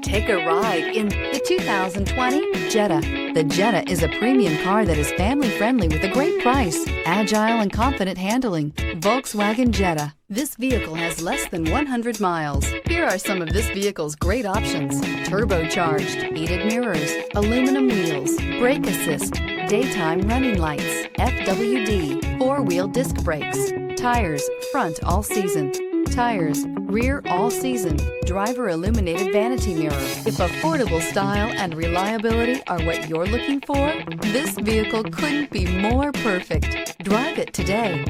Take a ride in the 2020 Jetta. The Jetta is a premium car that is family-friendly with a great price, agile and confident handling. Volkswagen Jetta. This vehicle has less than 100 miles. Here are some of this vehicle's great options: turbocharged, heated mirrors, aluminum wheels, brake assist, daytime running lights, FWD, four-wheel disc brakes, tires, front all season, tires, rear all season, driver illuminated vanity mirror. If affordable style and reliability are what you're looking for, this vehicle couldn't be more perfect. Drive it today.